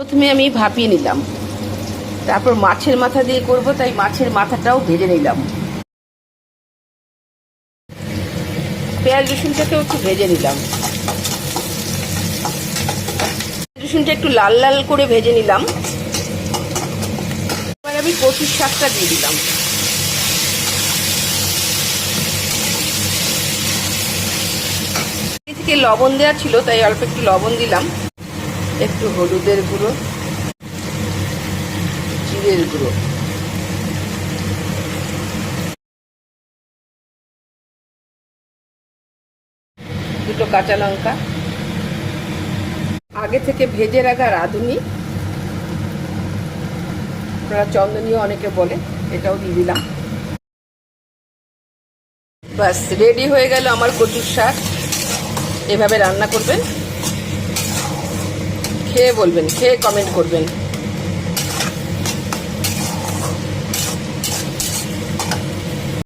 প্রথমে আমি ভাপিয়ে নিলাম, তারপর মাছের মাথা দিয়ে করব, তাই মাছের মাথাটাও ভেজে নিলাম। পেঁয়াজ রসুনটাকেও একটু ভেজে নিলাম। রসুনটা একটু লাল লাল করে ভেজে নিলাম। এবার আমি কচুর শাকটা দিয়ে দিলাম। থেকে লবণ দেওয়া ছিল, তাই অল্প একটু লবণ দিলাম, একটু হলুদের গুঁড়ো, জিরের গুঁড়ো, দুটো কাঁচা লঙ্কা, আগে থেকে ভেজে রাখা রাঁধুনি, আপনারা চন্দনীয় অনেকে বলে, এটাও দিয়ে দিলাম। বাস রেডি হয়ে গেল আমার কচুর শাক। এভাবে রান্না করবেন, খেয়ে বলবেন, খেয়ে কমেন্ট করবেন।